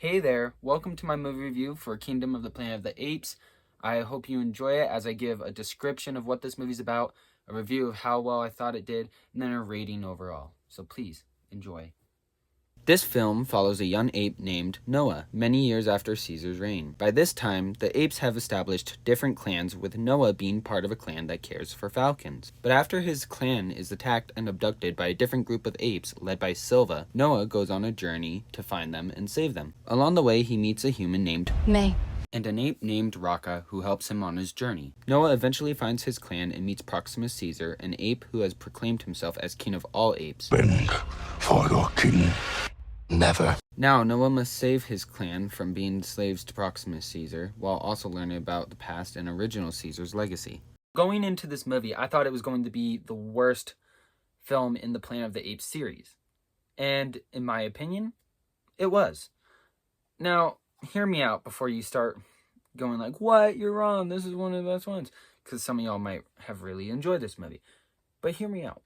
Hey there, welcome to my movie review for Kingdom of the Planet of the Apes. I hope you enjoy it as I give a description of what this movie's about, a review of how well I thought it did, and then a rating overall. So please, enjoy. This film follows a young ape named Noah, many years after Caesar's reign. By this time, the apes have established different clans, with Noah being part of a clan that cares for falcons. But after his clan is attacked and abducted by a different group of apes led by Silva, Noah goes on a journey to find them and save them. Along the way, he meets a human named May. and an ape named Raka who helps him on his journey. Noah eventually finds his clan and meets Proximus Caesar, an ape who has proclaimed himself as king of all apes. Bend for your king. Never. Now, Noah must save his clan from being slaves to Proximus Caesar, while also learning about the past and original Caesar's legacy. Going into this movie, I thought it was going to be the worst film in the Planet of the Apes series. And, in my opinion, it was. Now, hear me out before you start going like, what? You're wrong. This is one of the best ones. Because some of y'all might have really enjoyed this movie. But hear me out.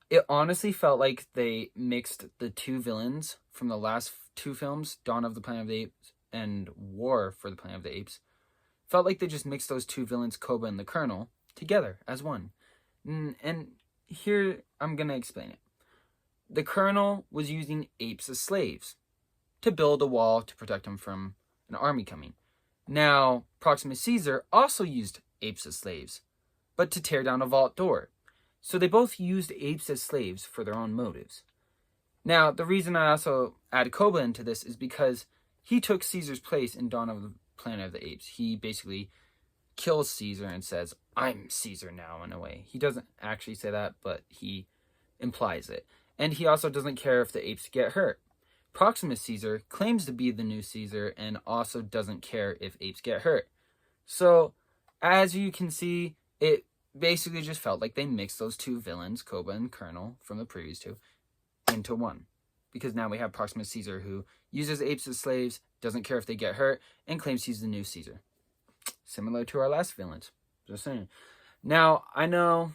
It honestly felt like they mixed the two villains from the last two films, Dawn of the Planet of the Apes and War for the Planet of the Apes. Felt like they just mixed those two villains, Koba and the Colonel, together as one. And here, I'm going to explain it. The Colonel was using apes as slaves to build a wall to protect them from an army coming. Now, Proximus Caesar also used apes as slaves, but to tear down a vault door. So they both used apes as slaves for their own motives. Now, the reason I also add Koba into this is because he took Caesar's place in Dawn of the Planet of the Apes. He basically kills Caesar and says, I'm Caesar now, in a way. He doesn't actually say that, but he implies it. And he also doesn't care if the apes get hurt. Proximus Caesar claims to be the new Caesar and also doesn't care if apes get hurt. So, as you can see, it basically just felt like they mixed those two villains, Koba and Colonel, from the previous two, into one. Because now we have Proximus Caesar, who uses apes as slaves, doesn't care if they get hurt, and claims he's the new Caesar. Similar to our last villains. Just saying. Now, I know,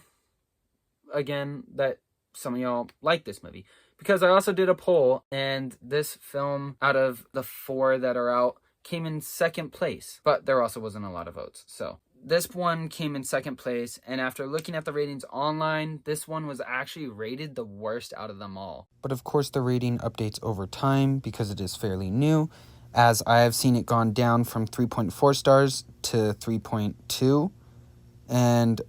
again, that some of y'all like this movie, because I also did a poll, and this film, out of the 4 that are out, came in second place. But there also wasn't a lot of votes, so this one came in second place, and after looking at the ratings online, this one was actually rated the worst out of them all. But of course the rating updates over time because it is fairly new, as I have seen it gone down from 3.4 stars to 3.2, and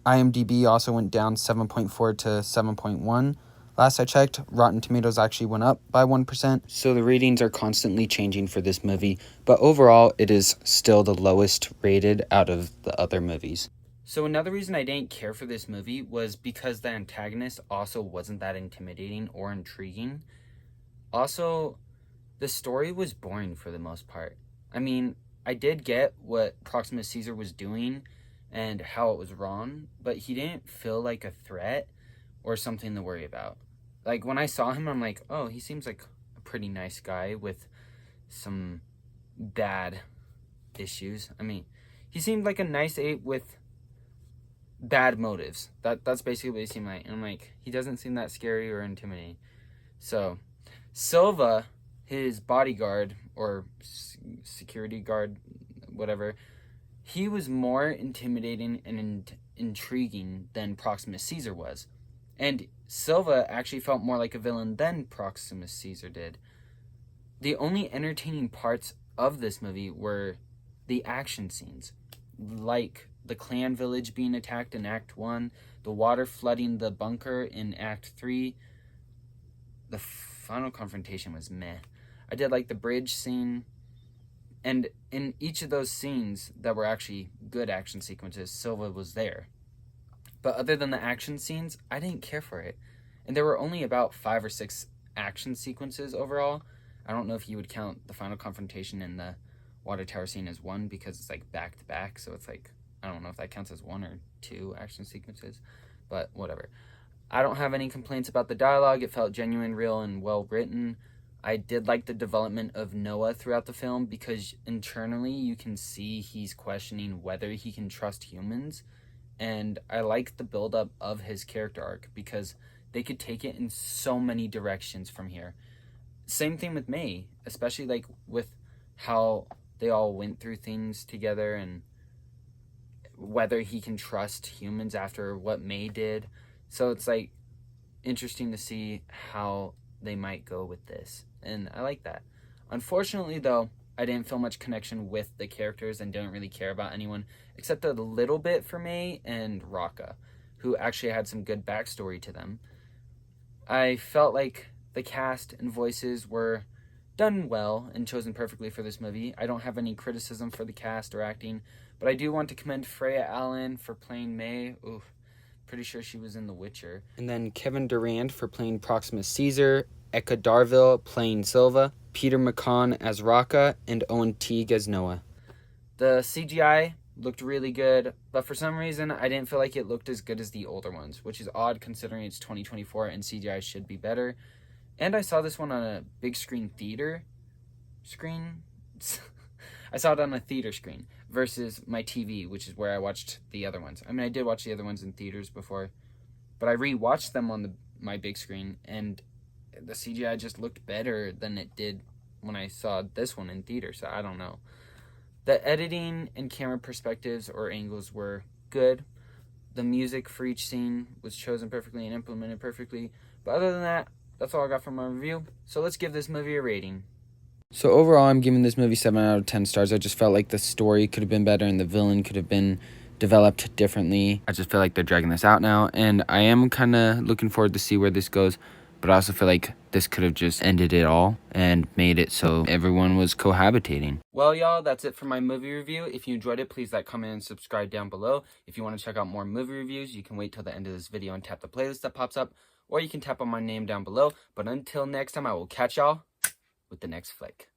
IMDb also went down 7.4 to 7.1. Last I checked, Rotten Tomatoes actually went up by 1%, so the ratings are constantly changing for this movie, but overall, it is still the lowest rated out of the other movies. So another reason I didn't care for this movie was because the antagonist also wasn't that intimidating or intriguing. Also, the story was boring for the most part. I mean, I did get what Proximus Caesar was doing and how it was wrong, but he didn't feel like a threat or something to worry about. Like, when I saw him, I'm like, oh, he seems like a pretty nice guy with some bad issues. I mean, he seemed like a nice ape with bad motives. That's basically what he seemed like. And I'm like, he doesn't seem that scary or intimidating. So, Silva, his bodyguard, or security guard, whatever, he was more intimidating and intriguing than Proximus Caesar was. And Silva actually felt more like a villain than Proximus Caesar did. The only entertaining parts of this movie were the action scenes, like the clan village being attacked in Act 1, the water flooding the bunker in Act 3. The final confrontation was meh. I did like the bridge scene, and in each of those scenes that were actually good action sequences, Silva was there. But other than the action scenes, I didn't care for it. And there were only about 5 or 6 action sequences overall. I don't know if you would count the final confrontation and the water tower scene as one, because it's like back to back. So it's like, I don't know if that counts as 1 or 2 action sequences, but whatever. I don't have any complaints about the dialogue. It felt genuine, real, and well written. I did like the development of Noah throughout the film, because internally you can see he's questioning whether he can trust humans. And I like the buildup of his character arc, because they could take it in so many directions from here. same thing with May, especially like with how they all went through things together and whether he can trust humans after what May did. So it's like interesting to see how they might go with this, and I like that. Unfortunately, though, I didn't feel much connection with the characters and didn't really care about anyone except a little bit for May and Raka, who actually had some good backstory to them. I felt like the cast and voices were done well and chosen perfectly for this movie. I don't have any criticism for the cast or acting, but I do want to commend Freya Allen for playing May. Ooh, pretty sure she was in The Witcher. And then Kevin Durand for playing Proximus Caesar, Eka Darville playing Silva, Peter McCann as Raka, and Owen Teague as Noah. The CGI looked really good, but for some reason I didn't feel like it looked as good as the older ones, which is odd considering it's 2024 and CGI should be better. And I saw this one on a big screen theater screen. I saw it on a theater screen versus my TV, which is where I watched the other ones. I mean, I did watch the other ones in theaters before, but I rewatched them on my big screen, and the CGI just looked better than it did when I saw this one in theater, so I don't know. The editing and camera perspectives or angles were good. The music for each scene was chosen perfectly and implemented perfectly. But other than that, that's all I got from my review. So let's give this movie a rating. So overall, I'm giving this movie 7 out of 10 stars. I just felt like the story could have been better and the villain could have been developed differently. I just feel like they're dragging this out now, and I am kind of looking forward to see where this goes. But I also feel like this could have just ended it all and made it so everyone was cohabitating. Well, y'all, that's it for my movie review. If you enjoyed it, please like, comment, and subscribe down below. If you want to check out more movie reviews, you can wait till the end of this video and tap the playlist that pops up, or you can tap on my name down below. But until next time, I will catch y'all with the next flick.